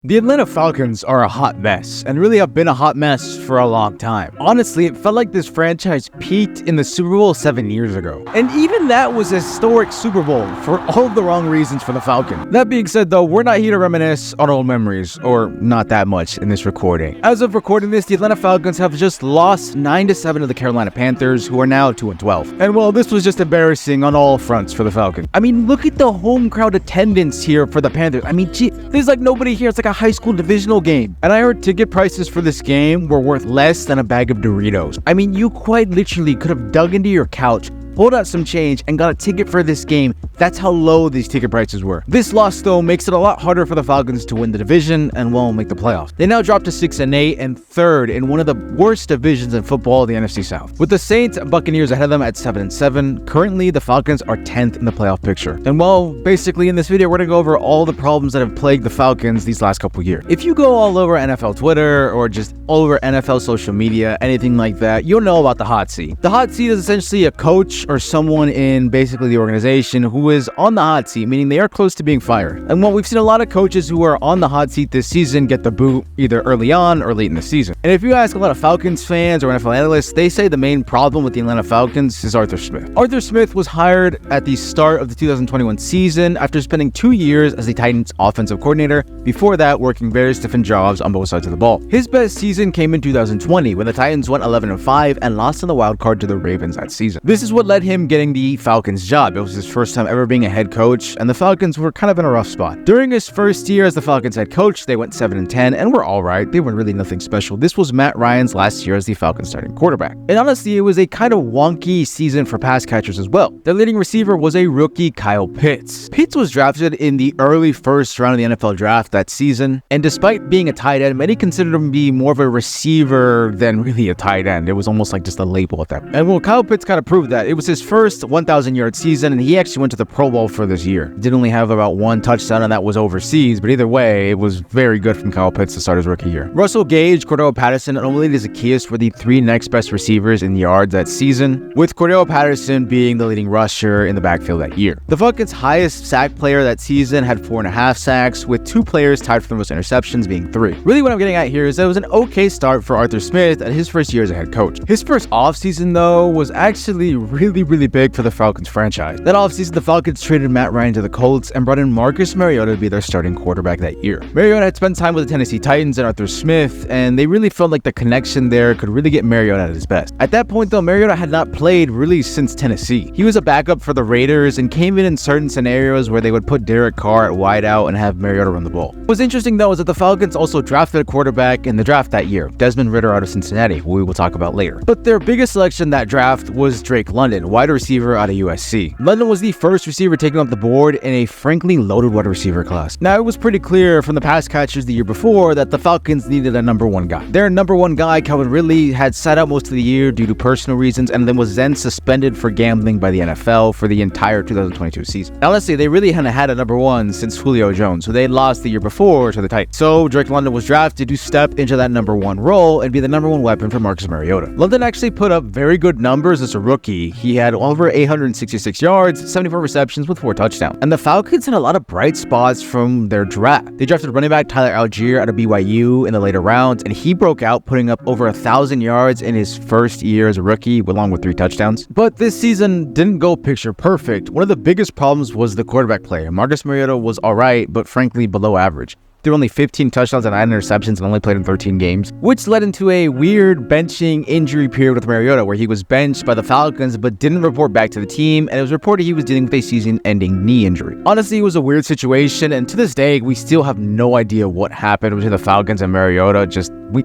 The Atlanta Falcons are a hot mess, and really have been a hot mess for a long time. Honestly, it felt like this franchise peaked in the Super Bowl 7 years ago. And even that was a historic Super Bowl for all of the wrong reasons for the Falcons. That being said though, we're not here to reminisce on old memories, or not that much in this recording. As of recording this, the Atlanta Falcons have just lost 9-7 to the Carolina Panthers, who are now 2-12. And well, this was just embarrassing on all fronts for the Falcons. I mean, look at the home crowd attendance here for the Panthers. I mean, gee, there's like nobody here. It's like a high school divisional game. And I heard ticket prices for this game were worth less than a bag of Doritos. I mean, you quite literally could have dug into your couch, pulled out some change, and got a ticket for this game. That's how low these ticket prices were. This loss, though, makes it a lot harder for the Falcons to win the division and, well, make the playoffs. They now drop to 6-8 and third in one of the worst divisions in football, the NFC South. With the Saints and Buccaneers ahead of them at 7-7, currently the Falcons are 10th in the playoff picture. And, well, basically in this video, we're going to go over all the problems that have plagued the Falcons these last couple years. If you go all over NFL Twitter or just all over NFL social media, anything like that, you'll know about the hot seat. The hot seat is essentially a coach or someone in basically the organization who is on the hot seat, meaning they are close to being fired. And well, we've seen a lot of coaches who are on the hot seat this season get the boot either early on or late in the season. And if you ask a lot of Falcons fans or NFL analysts, they say the main problem with the Atlanta Falcons is Arthur Smith. Arthur Smith was hired at the start of the 2021 season after spending 2 years as the Titans offensive coordinator, before that working various different jobs on both sides of the ball. His best season came in 2020 when the Titans went 11-5 and lost in the wild card to the Ravens that season. This is what led him getting the Falcons job. It was his first time ever being a head coach, and the Falcons were kind of in a rough spot. During his first year as the Falcons head coach, they went 7-10 and were alright. They were really nothing special. This was Matt Ryan's last year as the Falcons starting quarterback. And honestly, it was a kind of wonky season for pass catchers as well. Their leading receiver was a rookie, Kyle Pitts. Pitts was drafted in the early first round of the NFL draft that season, and despite being a tight end, many considered him to be more of a receiver than really a tight end. It was almost like just a label at that. And well, Kyle Pitts kind of proved that. It was his first 1,000-yard season, and he actually went to the Pro Bowl for this year. He did only have about one touchdown, and that was overseas, but either way, it was very good from Kyle Pitts to start his rookie year. Russell Gage, Cordell Patterson, and Olamide Zaccheaus were the three next best receivers in yards that season, with Cordell Patterson being the leading rusher in the backfield that year. The Falcons' highest sack player that season had 4.5 sacks, with two players tied for the most interceptions being 3. Really what I'm getting at here is that it was an okay start for Arthur Smith at his first year as a head coach. His first offseason, though, was actually really big for the Falcons franchise. That offseason, the Falcons traded Matt Ryan to the Colts and brought in Marcus Mariota to be their starting quarterback that year. Mariota had spent time with the Tennessee Titans and Arthur Smith, and they really felt like the connection there could really get Mariota at his best. At that point, though, Mariota had not played really since Tennessee. He was a backup for the Raiders and came in certain scenarios where they would put Derek Carr at wideout and have Mariota run the ball. What was interesting, though, is that the Falcons also drafted a quarterback in the draft that year, Desmond Ritter out of Cincinnati, who we will talk about later. But their biggest selection that draft was Drake London, wide receiver out of USC. London was the first receiver taken off the board in a frankly loaded wide receiver class. Now, it was pretty clear from the pass catchers the year before that the Falcons needed a number one guy. Their number one guy, Calvin Ridley, had sat out most of the year due to personal reasons and then was then suspended for gambling by the NFL for the entire 2022 season. Now, let's say they really hadn't had a number one since Julio Jones, who they lost the year before to the Titans. So Drake London was drafted to step into that number one role and be the number one weapon for Marcus Mariota. London actually put up very good numbers as a rookie. He had over 866 yards, 74 receptions with 4 touchdowns. And the Falcons had a lot of bright spots from their draft. They drafted running back Tyler Algier out of BYU in the later rounds, and he broke out, putting up over 1,000 yards in his first year as a rookie, along with 3 touchdowns. But this season didn't go picture perfect. One of the biggest problems was the quarterback play. Marcus Mariota was alright, but frankly below average. Threw only 15 touchdowns and 9 interceptions and only played in 13 games, which led into a weird benching injury period with Mariota, where he was benched by the Falcons but didn't report back to the team, and it was reported he was dealing with a season-ending knee injury. Honestly, it was a weird situation, and to this day, we still have no idea what happened between the Falcons and Mariota.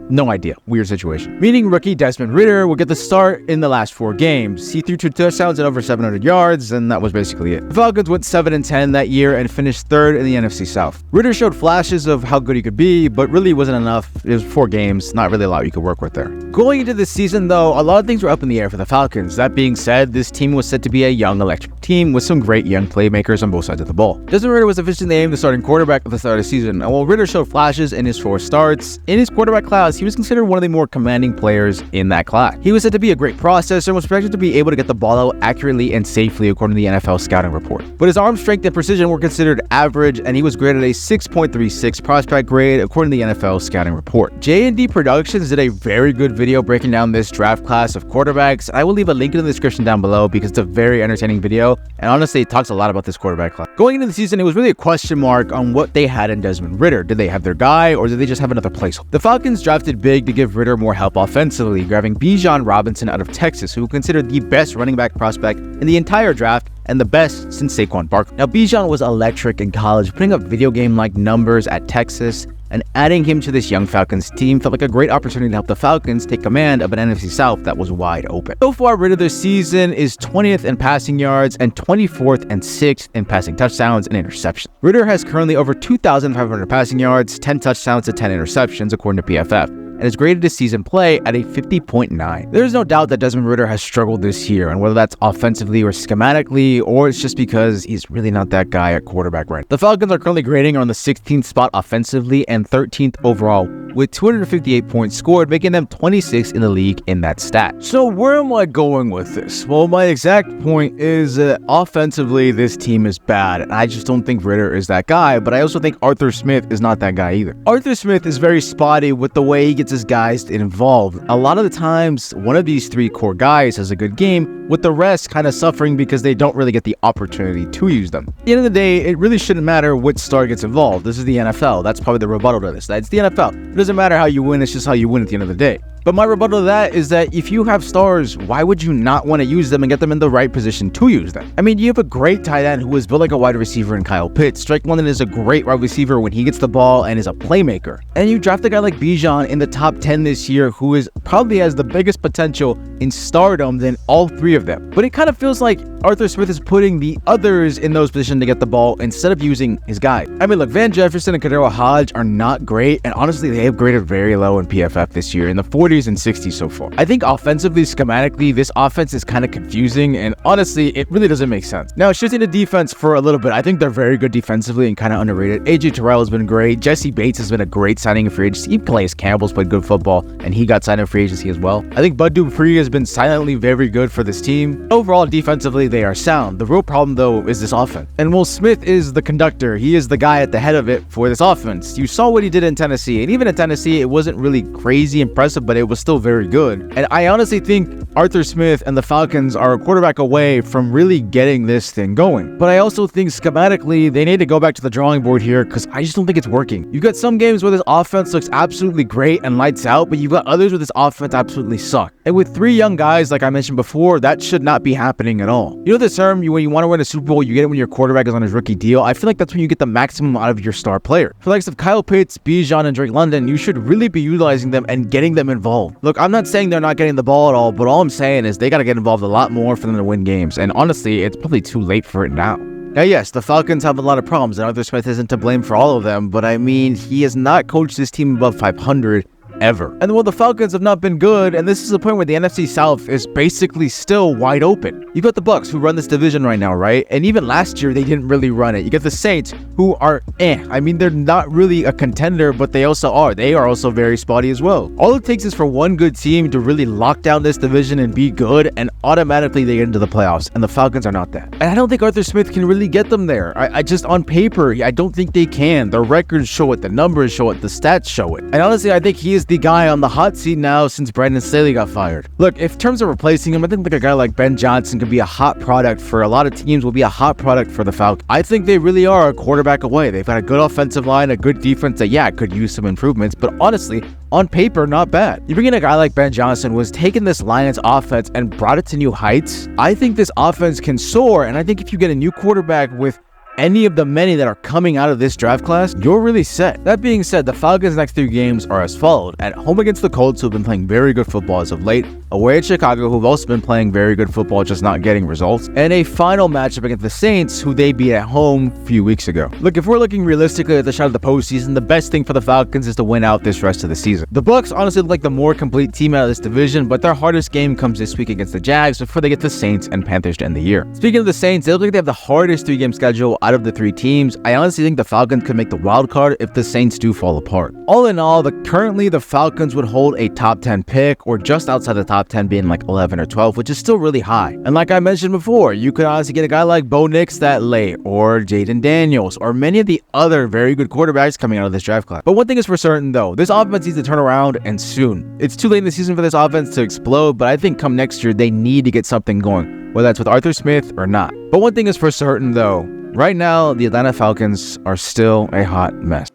No idea. Weird situation. Meaning rookie Desmond Ritter would get the start in the last 4 games. He threw 2 touchdowns and over 700 yards, and that was basically it. The Falcons went 7-10 that year and finished 3rd in the NFC South. Ritter showed flashes of how good he could be, but really wasn't enough. It was 4 games, not really a lot you could work with there. Going into this season, though, a lot of things were up in the air for the Falcons. That being said, this team was set to be a young electric team with some great young playmakers on both sides of the ball. Desmond Ritter was officially named the starting quarterback at the start of the season, and while Ritter showed flashes in his 4 starts, in his quarterback class class, he was considered one of the more commanding players in that class. He was said to be a great processor and was projected to be able to get the ball out accurately and safely according to the NFL scouting report. But his arm strength and precision were considered average, and he was graded a 6.36 prospect grade according to the NFL scouting report. J&D Productions did a very good video breaking down this draft class of quarterbacks. I will leave a link in the description down below because it's a very entertaining video, and honestly it talks a lot about this quarterback class. Going into the season, it was really a question mark on what they had in Desmond Ritter. Did they have their guy, or did they just have another placeholder? The Falcons drafted big to give Ritter more help offensively, grabbing Bijan Robinson out of Texas, who considered the best running back prospect in the entire draft and the best since Saquon Barkley. Now, Bijan was electric in college, putting up video game-like numbers at Texas, and adding him to this young Falcons team felt like a great opportunity to help the Falcons take command of an NFC South that was wide open. So far, Ritter this season is 20th in passing yards and 24th and 6th in passing touchdowns and interceptions. Ritter has currently over 2,500 passing yards, 10 touchdowns and 10 interceptions according to PFF, and is graded his season play at a 50.9. There's no doubt that Desmond Ritter has struggled this year, and whether that's offensively or schematically, or it's just because he's really not that guy at quarterback right now. The Falcons are currently grading on the 16th spot offensively and 13th overall, with 258 points scored, making them 26th in the league in that stat. So where am I going with this? Well, my exact point is offensively, this team is bad, and I just don't think Ritter is that guy, but I also think Arthur Smith is not that guy either. Arthur Smith is very spotty with the way he gets his guys involved. A lot of the times, one of these three core guys has a good game, with the rest kind of suffering because they don't really get the opportunity to use them. At the end of the day, it really shouldn't matter which star gets involved. This is the NFL. That's probably the rebuttal to this. It's the NFL. It doesn't matter how you win, it's just how you win at the end of the day. But my rebuttal to that is that if you have stars, why would you not want to use them and get them in the right position to use them? I mean, you have a great tight end who is built like a wide receiver in Kyle Pitts. Drake London is a great wide receiver when he gets the ball and is a playmaker. And you draft a guy like Bijan in the top 10 this year who is probably has the biggest potential in stardom than all three of them. But it kind of feels like Arthur Smith is putting the others in those positions to get the ball instead of using his guy. I mean, look, Van Jefferson and Kadero Hodge are not great, and honestly, they have graded very low in PFF this year, in the 40s and 60s so far. I think offensively, schematically, this offense is kind of confusing, and honestly, it really doesn't make sense. Now, shifting to defense for a little bit, I think they're very good defensively and kind of underrated. AJ Terrell has been great. Jesse Bates has been a great signing in free agency. Calais Campbell's played good football, and he got signed in free agency as well. I think Bud Dupree has been silently very good for this team. Overall, defensively, they are sound. The real problem, though, is this offense. And Will Smith is the conductor. He is the guy at the head of it for this offense. You saw what he did in Tennessee, and even in Tennessee, it wasn't really crazy impressive, but it was still very good. And I honestly think Arthur Smith and the Falcons are a quarterback away from really getting this thing going. But I also think schematically, they need to go back to the drawing board here because I just don't think it's working. You've got some games where this offense looks absolutely great and lights out, but you've got others where this offense absolutely sucks. And with three young guys, like I mentioned before, that should not be happening at all. You know the term, when you want to win a Super Bowl, you get it when your quarterback is on his rookie deal. I feel like that's when you get the maximum out of your star player. For the likes of Kyle Pitts, Bijan, and Drake London, you should really be utilizing them and getting them involved. Look, I'm not saying they're not getting the ball at all, but all I'm saying is they got to get involved a lot more for them to win games. And honestly, it's probably too late for it now. Now, yes, the Falcons have a lot of problems, and Arthur Smith isn't to blame for all of them, but I mean, he has not coached this team above 500 ever. And well, the Falcons have not been good, and this is a point where the NFC South is basically still wide open. You've got the Bucks who run this division right now, right? And even last year, they didn't really run it. You get the Saints who are I mean, they're not really a contender, but they also are. They are also very spotty as well. All it takes is for one good team to really lock down this division and be good, and automatically they get into the playoffs, and the Falcons are not that. And I don't think Arthur Smith can really get them there. I just, on paper, I don't think they can. The records show it, the numbers show it, the stats show it. And honestly, I think he is the guy on the hot seat now since Brandon Staley got fired. Look, if in terms of replacing him, I think like a guy like Ben Johnson could be a hot product for a lot of teams, will be a hot product for the Falcons. I think they really are a quarterback away. They've got a good offensive line, a good defense that, could use some improvements, but honestly, on paper, not bad. You bring in a guy like Ben Johnson who has taken this Lions offense and brought it to new heights. I think this offense can soar, and I think if you get a new quarterback with any of the many that are coming out of this draft class, you're really set. That being said, the Falcons' next 3 games are as followed. At home against the Colts, who have been playing very good football as of late, away at Chicago, who've also been playing very good football, just not getting results, and a final matchup against the Saints, who they beat at home a few weeks ago. Look, if we're looking realistically at the shot of the postseason, the best thing for the Falcons is to win out this rest of the season. The Bucks honestly look like the more complete team out of this division, but their hardest game comes this week against the Jags before they get the Saints and Panthers to end the year. Speaking of the Saints, they look like they have the hardest 3-game schedule out of the 3 teams, I honestly think the Falcons could make the wild card if the Saints do fall apart. All in all, currently the Falcons would hold a top 10 pick, or just outside the top 10 being like 11 or 12, which is still really high. And like I mentioned before, you could honestly get a guy like Bo Nix that late, or Jaden Daniels, or many of the other very good quarterbacks coming out of this draft class. But one thing is for certain though, this offense needs to turn around, and soon. It's too late in the season for this offense to explode, but I think come next year, they need to get something going, whether that's with Arthur Smith or not. But one thing is for certain though, right now, the Atlanta Falcons are still a hot mess.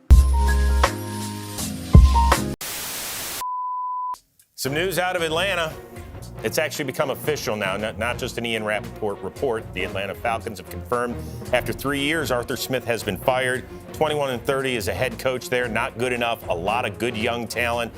Some news out of Atlanta. It's actually become official now, not just an Ian Rappaport report. The Atlanta Falcons have confirmed after 3 years, Arthur Smith has been fired. 21-30 as a head coach there, not good enough. A lot of good young talent.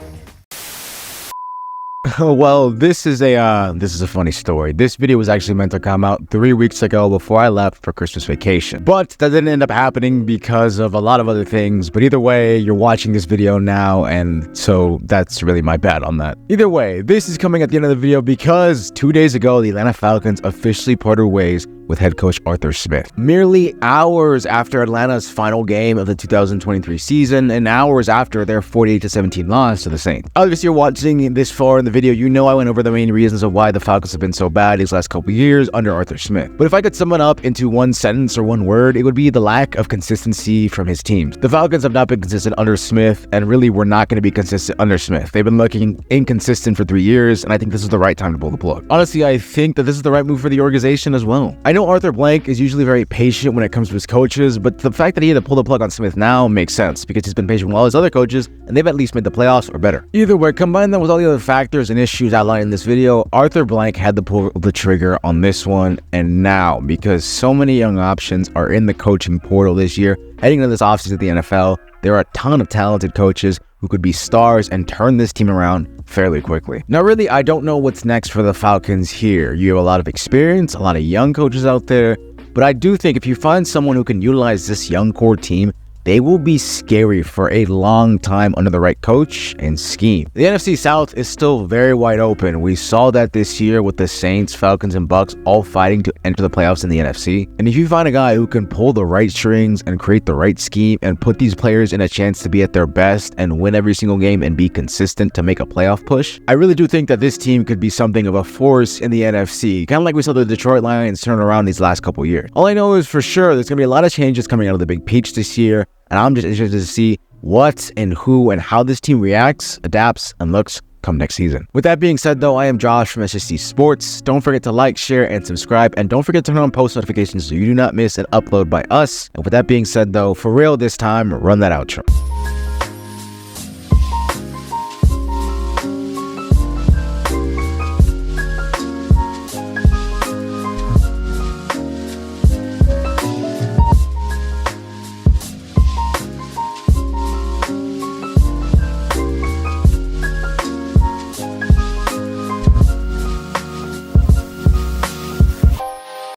Well, this is a funny story. This video was actually meant to come out 3 weeks ago before I left for Christmas vacation. But that didn't end up happening because of a lot of other things. But either way, you're watching this video now, and so that's really my bad on that. Either way, this is coming at the end of the video because 2 days ago, the Atlanta Falcons officially parted ways with head coach Arthur Smith. Merely hours after Atlanta's final game of the 2023 season, and hours after their 48-17 loss to the Saints. Obviously, you're watching this far in the video, you know I went over the main reasons of why the Falcons have been so bad these last couple years under Arthur Smith. But if I could sum it up into one sentence or one word, it would be the lack of consistency from his teams. The Falcons have not been consistent under Smith, and really were not going to be consistent under Smith. They've been looking inconsistent for 3 years, and I think this is the right time to pull the plug. Honestly, I think that this is the right move for the organization as well. I know Arthur Blank is usually very patient when it comes to his coaches, but the fact that he had to pull the plug on Smith now makes sense because he's been patient with all his other coaches, and they've at least made the playoffs or better. Either way, combine that with all the other factors and issues outlined in this video, Arthur Blank had to pull the trigger on this one, and now, because so many young options are in the coaching portal this year, heading into this offseason at the NFL, there are a ton of talented coaches who could be stars and turn this team around fairly quickly. Now, really, I don't know what's next for the Falcons here. You have a lot of experience, a lot of young coaches out there, but I do think if you find someone who can utilize this young core team, they will be scary for a long time under the right coach and scheme. The NFC South is still very wide open. We saw that this year with the Saints, Falcons, and Bucks all fighting to enter the playoffs in the NFC. And if you find a guy who can pull the right strings and create the right scheme and put these players in a chance to be at their best and win every single game and be consistent to make a playoff push, I really do think that this team could be something of a force in the NFC, kind of like we saw the Detroit Lions turn around these last couple years. All I know is for sure there's going to be a lot of changes coming out of the Big Peach this year, and I'm just interested to see what and who and how this team reacts, adapts, and looks come next season. With that being said though, I am Josh from S.H.T Sports. Don't forget to like, share, and subscribe, and don't forget to turn on post notifications so you do not miss an upload by us. And with that being said though, for real this time, run that outro.